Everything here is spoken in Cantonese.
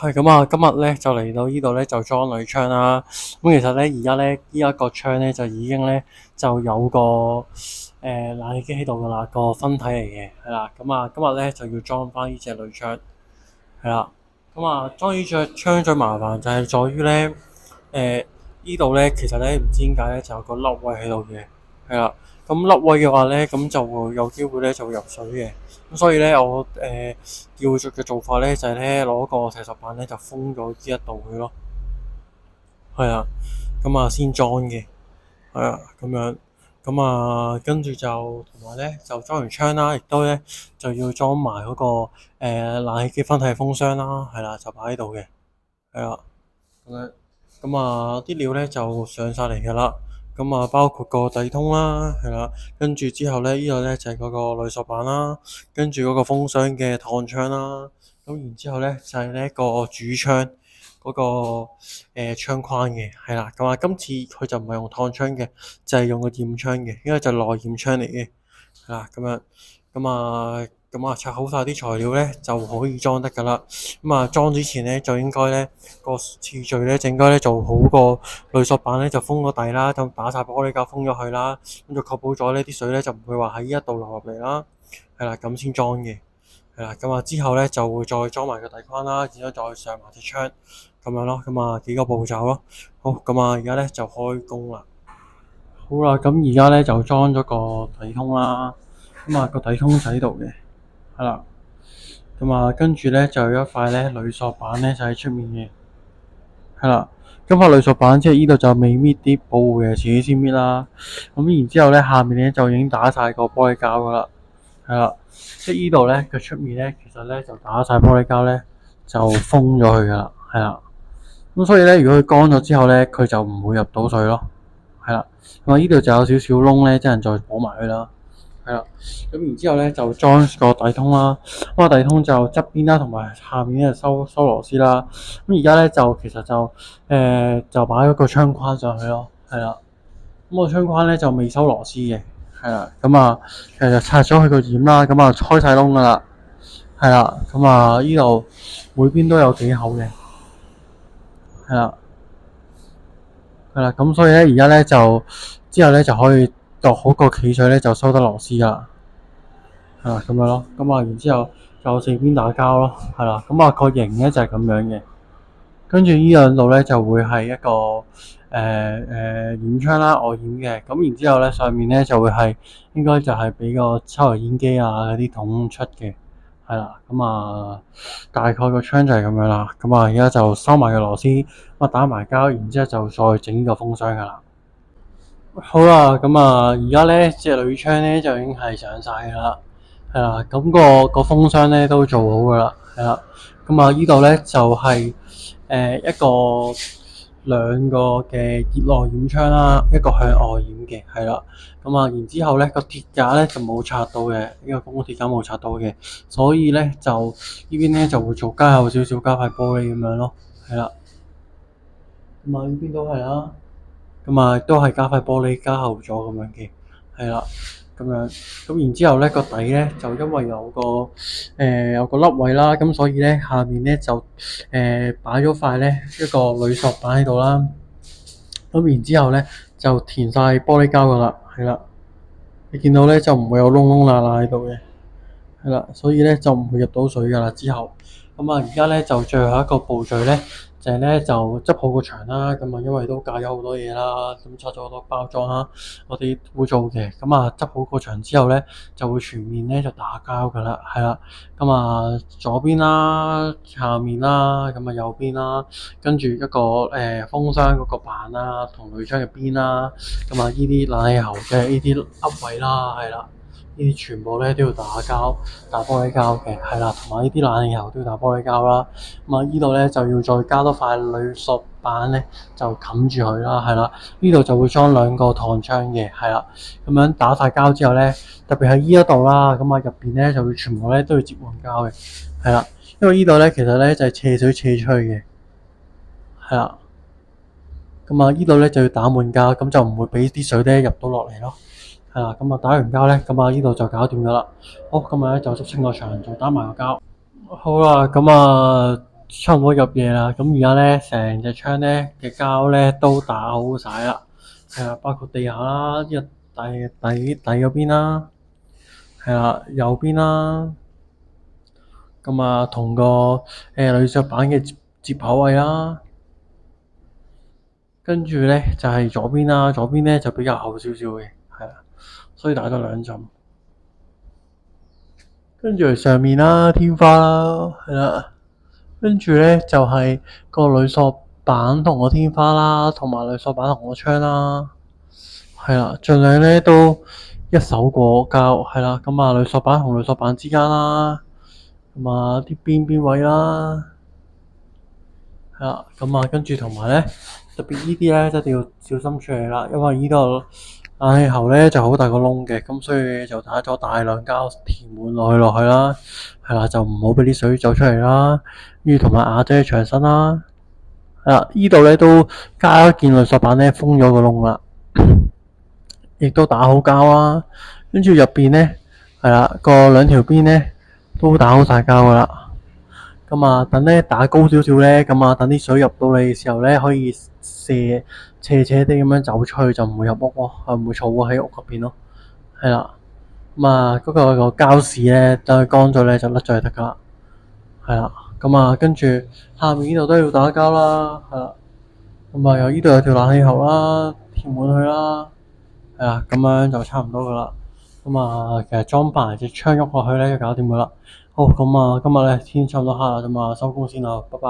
係咁啊，今日咧就嚟到呢度咧就裝鋁窗啦。咁其實咧而家咧呢一個窗咧就已經咧就有個冷氣機喺度噶啦，個分體嚟嘅係啦。咁啊今日咧就要裝翻呢隻鋁窗係啦。咁啊裝呢隻窗最麻煩就係在於咧呢度咧其實咧唔知點解咧就有個凹位喺度嘅係啦。咁凹位嘅話咧咁就會有機會咧就會入水嘅。咁所以咧，我叫嘅做法咧就係咧攞個洗手板咧就封咗呢一度佢咯，係啊，咁啊先裝嘅，係啊，咁樣，咁啊跟住就同埋咧就裝完窗啦，亦都咧就要裝埋嗰個冷氣機分體風箱啦，係啦，就擺喺度嘅，係啦，咁樣，咁啊啲料咧就上晒嚟㗎啦。咁啊，包括個底通啦，係啦，跟住之後咧，呢個咧就係嗰個濾索板啦，跟住嗰個風箱嘅燙窗啦，咁然之後咧就係呢一個主窗嗰個窗框嘅，係啦，咁啊，今次佢就唔係用燙窗嘅，就係用個驗窗嘅，應該就係內驗窗嚟嘅，係啦，咁樣，咁啊拆好晒啲材料咧就可以裝得㗎啦。咁啊裝之前咧就應該咧個次序咧就應該咧做好個濾索板咧就封個底啦，咁打晒玻璃膠封咗佢啦，咁就確保咗呢啲水咧就唔會話喺呢一度流入嚟啦。係啦，咁先裝嘅。係啦，咁啊之後咧就會再裝埋個底框啦，然之後再上埋隻窗咁樣咯。咁啊幾個步驟咯。好，咁啊而家咧就開工啦。好啦，咁而家咧就裝咗個底通啦。咁啊個底通就喺度嘅，係啦。咁啊跟住咧就有一塊咧鋁索板咧就喺出面嘅，係啦。咁塊鋁索板即係呢度就未搣啲保護嘅，自己先搣啦。咁然之後咧下面咧就已經打晒個玻璃膠噶啦，係啦。即係呢度咧佢出面咧其實咧就打晒玻璃膠咧就封咗佢噶啦，係啦。咁所以咧如果佢乾咗之後咧佢就唔會入到水咯，係啦。咁啊呢度就有少少窿咧，即係再補埋佢啦。係啦，咁然之後咧就裝個底通啦，咁個底通就側邊啦，同埋下面咧收螺絲啦。咁而家咧就其實就擺咗個窗框上去咯，係啦。咁個窗框咧就未收螺絲嘅，係啦。咁啊其實就拆咗佢個掩啦，咁啊開晒窿噶啦，係啦。咁啊呢度每邊都有幾口嘅，係啦，係啦。咁所以咧而家咧就之後咧就可以度好個企水咧就收得螺絲噶啦。係啦，咁樣咯，咁啊，然之後就四邊打膠咯，係啦，咁啊個形咧就係咁樣嘅，跟住呢兩度咧就會係一個掩窗啦，外掩嘅，咁然之後咧上面咧就會係應該就係俾個抽油煙機啊嗰啲筒出嘅，係啦，咁啊大概個窗就係咁樣啦，咁啊而家就收埋個螺絲，咁啊打埋膠，然之後就再整呢個風箱噶啦。好啦，咁啊而家咧隻鋁窗咧就已經係上晒噶啦。係啦，咁個風箱咧都做好噶啦，係啦，咁啊呢度咧就係一個兩個嘅熱內掩窗啦，一個向外掩嘅，係啦，咁啊然之後咧個鐵架咧就冇拆到嘅，呢個公鐵架冇拆到嘅，所以咧就呢邊咧就會做加厚少少加塊玻璃咁樣咯，係啦，咁啊呢邊都係啦，咁啊都係加塊玻璃加厚咗咁樣嘅，係啦。咁樣，咁然之後咧個底咧就因為有個凹位啦，咁所以咧下面咧就擺咗塊咧一個鋁索板喺度啦，咁然之後咧就填晒玻璃膠噶啦，係啦，你見到咧就唔會有窿窿罅罅喺度嘅，係啦，所以咧就唔會入到水噶啦之後，咁啊而家咧就最後一個步驟咧。就係咧就執好個牆啦，咁啊因為都架咗好多嘢啦，咁拆咗好多包裝啦，我哋會做嘅，咁啊執好個牆之後咧就會全面咧就打膠噶啦，係啦，咁啊左邊啦、下面啦、咁啊右邊啦，跟住一個風箱嗰個板啦，同鋁窗嘅邊啦，咁啊呢啲冷氣喉嘅呢啲凹位啦，係啦。呢啲全部咧都要打膠、打玻璃膠嘅，係啦，同埋呢啲冷氣喉都要打玻璃膠啦。咁啊，呢度咧就要再加多塊鋁索板咧，就冚住佢啦，係啦。呢度就會裝兩個燙窗嘅，係啦。咁樣打晒膠之後咧，特別係呢一度啦，咁啊入邊咧就會全部咧都要接換膠嘅，係啦。因為呢度咧其實咧就係斜水斜出去嘅，係啦。咁啊，呢度咧就要打滿膠，咁就唔會俾啲水咧入到落嚟咯。係啦，咁啊打完膠咧，咁啊呢度就搞掂咗啦。好，今日咧就執清個牆，再打埋個膠。好啦，咁啊差唔多入夜啦。咁而家咧成隻窗咧嘅膠咧都打好晒啦，係啊，包括地下啦，呢個底嗰邊啦，係啦，右邊啦，咁啊同個鋁石板嘅接口位啦，跟住咧就係左邊啦，左邊咧就比較厚少少嘅，係啦，所以打咗2針。跟住上面啦，天花啦，係啦，跟住咧就係個鋁索板同個天花啦，同埋鋁索板同個窗啦，係啦，盡量咧都一手過膠，係啦，咁啊鋁索板同鋁索板之間啦，咁啊啲邊位啦，係啦，咁啊跟住同埋咧，特別呢啲咧一定要小心處理啦，因為呢度冷氣喉咧就好大個窿嘅，咁所以就打咗大量膠填滿落去啦，係啦，就唔好俾啲水走出嚟啦，跟住同埋瓦遮牆身啦，係啦，呢度咧都加一件鋁索板咧封咗個窿啦，亦都打好膠啦，跟住入邊咧係啦，個兩條邊咧都打好晒膠噶啦。咁啊，等咧打高少少咧，咁啊，等啲水入到嚟嘅時候咧，可以斜地咁樣走出去，就唔會入屋咯，唔會嘈喺屋入邊咯。係啦，咁啊，嗰個膠屎咧，等佢乾咗咧就甩咗就得噶啦。係啦，咁啊，跟住下面呢度都要打膠啦，係啦。咁啊，呢度有條冷氣喉啦，填滿佢啦。係啦，咁樣就差唔多噶啦。咁啊，其實裝埋隻窗喐落去咧就搞掂噶啦。好，咁啊，今日咧天差唔多黑啦，咁啊收工先啦，拜拜。